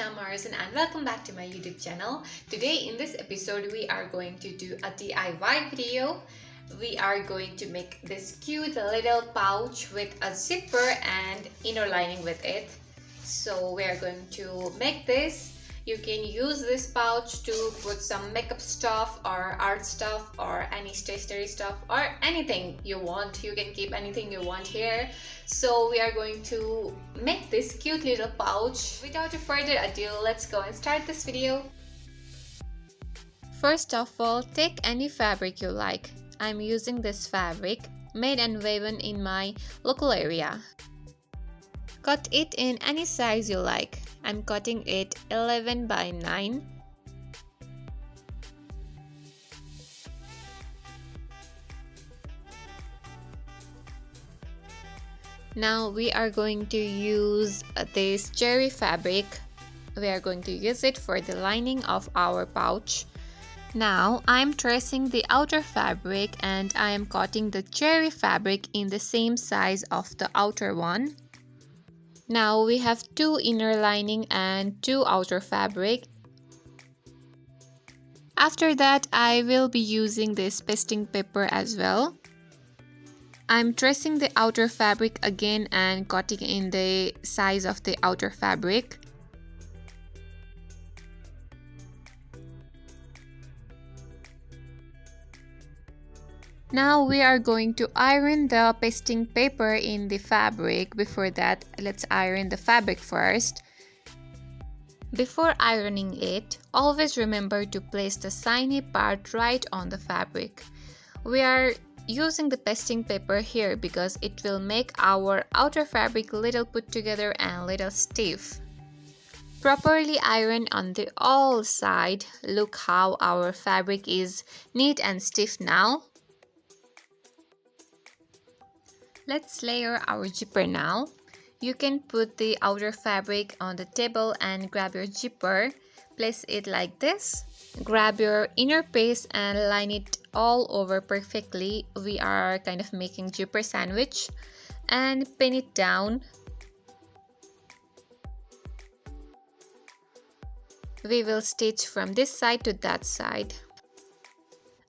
I'm Maharjan and welcome back to my YouTube channel. Today in this episode we are going to do a DIY video. We are going to make this cute little pouch with a zipper and inner lining with it. So we are going to make this. You can use this pouch to put some makeup stuff or art stuff or any stationery stuff or anything you want. You can keep anything you want here. So we are going to make this cute little pouch. Without further ado, let's go and start this video. First of all, take any fabric you like. I'm using this fabric made and woven in my local area. Cut it in any size you like. I'm cutting it 11 by 9. Now we are going to use this cherry fabric. We are going to use it for the lining of our pouch. Now I'm tracing the outer fabric and I am cutting the cherry fabric in the same size of the outer one. Now we have 2 inner lining and 2 outer fabric. After that, I will be using this pasting paper as well. I'm tracing the outer fabric again and cutting in the size of the outer fabric. Now we are going to iron the pasting paper in the fabric. Before that, let's iron the fabric first. Before ironing it, always remember to place the shiny part right on the fabric. We are using the pasting paper here because it will make our outer fabric little put together and little stiff. Properly iron on the all side. Look how our fabric is neat and stiff now. Let's layer our zipper now. You can put the outer fabric on the table and grab your zipper. Place it like this. Grab your inner piece and line it all over perfectly. We are kind of making zipper sandwich. And pin it down. We will stitch from this side to that side.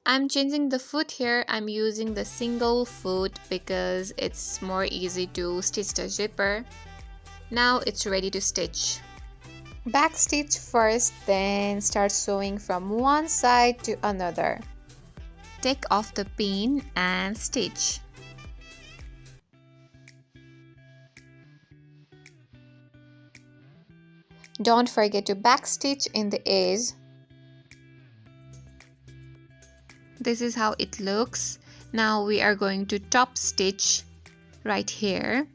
I'm changing the foot here. I'm using the single foot because it's more easy to stitch the zipper. Now it's ready to stitch. Back stitch first, then start sewing from one side to another. Take off the pin and stitch. Don't forget to back stitch in the edge. This is how it looks. Now we are going to top stitch right here.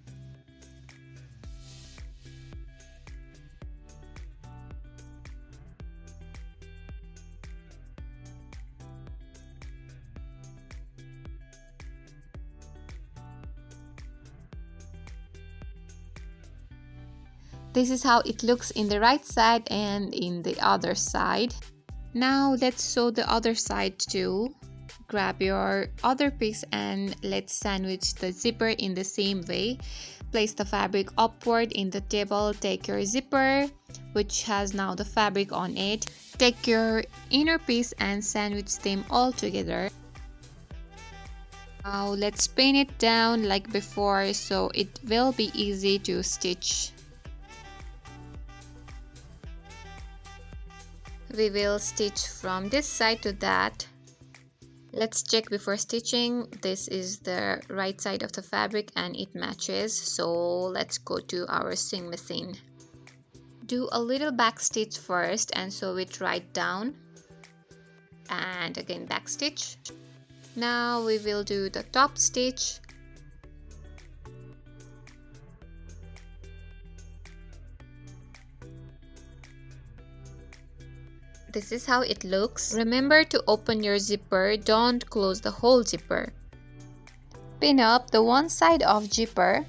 This is how it looks in the right side and in the other side. Now let's sew the other side too. Grab your other piece and let's sandwich the zipper in the same way. Place the fabric upward in the table. Take your zipper, which has now the fabric on it. Take your inner piece and sandwich them all together. Now let's pin it down like before so it will be easy to stitch. We will stitch from this side to that. Let's check before stitching. This is the right side of the fabric and it matches. So let's go to our sewing machine. Do a little back stitch first and sew it right down. And again back stitch. Now we will do the top stitch. This is how it looks. Remember to open your zipper, don't close the whole zipper. Pin up the one side of zipper.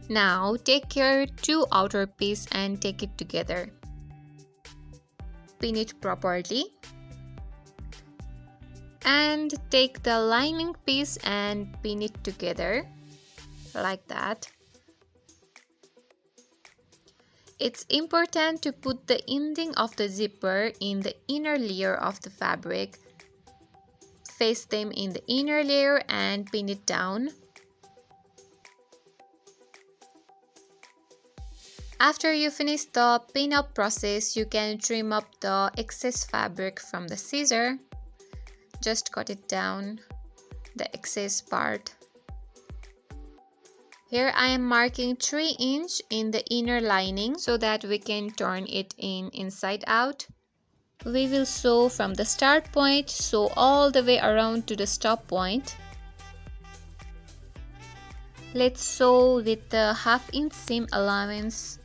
Now take your 2 outer piece and take it together. Pin it properly. And take the lining piece and pin it together like that. It's important to put the ending of the zipper in the inner layer of the fabric. Face them in the inner layer and pin it down. After you finish the pin-up process, you can trim up the excess fabric from the scissor. Just cut it down, the excess part. Here I am marking 3 inch in the inner lining so that we can turn it inside out. We will sew from the start point, sew all the way around to the stop point. Let's sew with the 1/2 inch seam allowance.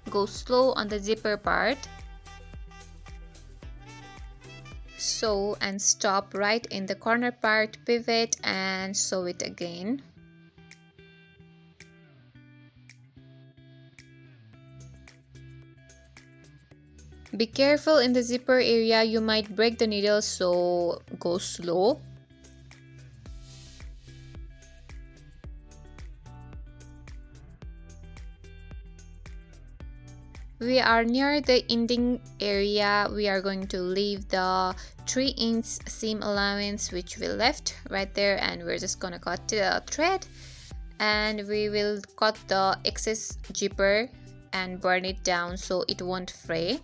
Go slow on the zipper part. Sew and stop right in the corner part, pivot and sew it again. Be careful in the zipper area, you might break the needle, so go slow. We are near the ending area. We are going to leave the 3 inch seam allowance which we left right there, and we're just gonna cut the thread, and we will cut the excess zipper and burn it down so it won't fray.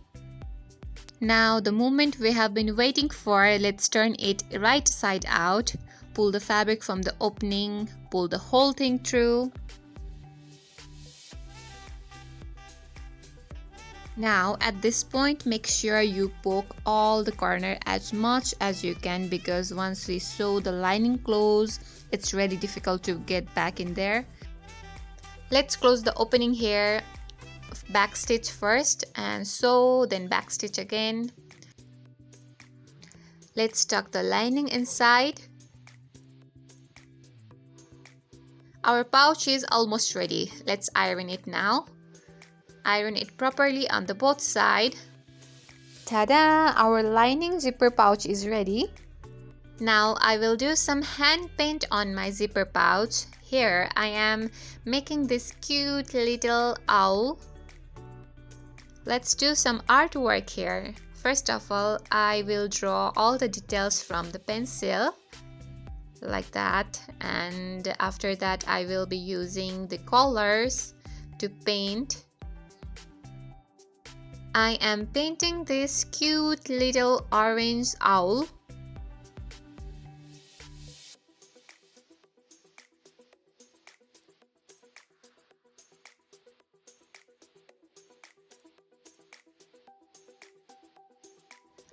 Now the moment we have been waiting for, let's turn it right side out. Pull the fabric from the opening, pull the whole thing through. Now at this point, make sure you poke all the corner as much as you can, because once we sew the lining close, it's really difficult to get back in there. Let's close the opening here. Back stitch first and sew, then back stitch again. Let's tuck the lining inside. Our pouch is almost ready. Let's iron it now. Iron it properly on the both sides. Ta-da! Our lining zipper pouch is ready. Now I will do some hand paint on my zipper pouch. Here I am making this cute little owl. Let's do some artwork here. First of all, I will draw all the details from the pencil like that, and after that I will be using the colors to paint. I am painting this cute little orange owl.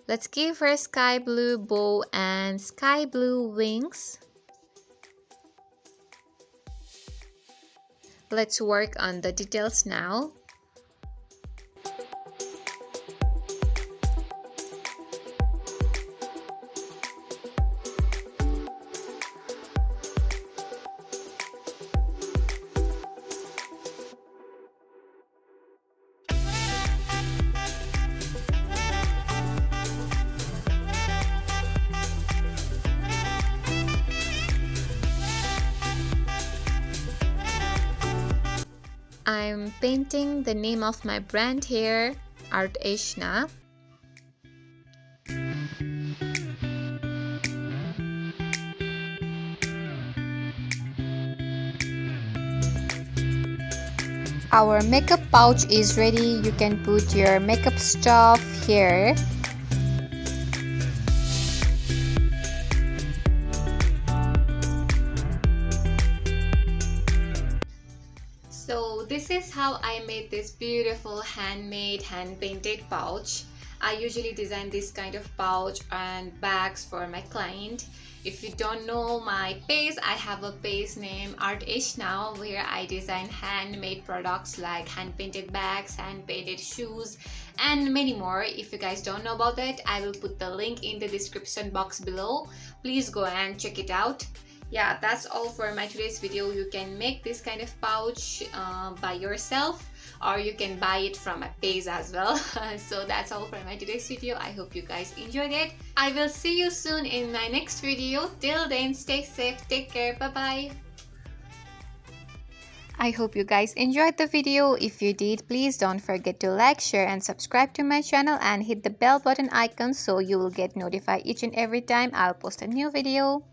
Let's give her sky blue bow and sky blue wings. Let's work on the details now. I'm painting the name of my brand here, Sudeshna. Our makeup pouch is ready. You can put your makeup stuff here. So this is how I made this beautiful handmade hand painted pouch. I usually design this kind of pouch and bags for my client. If you don't know my page, I have a page named Sudeshna where I design handmade products like hand painted bags, hand painted shoes and many more. If you guys don't know about that, I will put the link in the description box below. Please go and check it out. Yeah, that's all for my today's video. You can make this kind of pouch by yourself, or you can buy it from a page as well. So that's all for my today's video. I hope you guys enjoyed it. I will see you soon in my next video. Till then, stay safe, take care, bye bye. I hope you guys enjoyed the video. If you did, please don't forget to like, share and subscribe to my channel and hit the bell button icon so you will get notified each and every time I'll post a new video.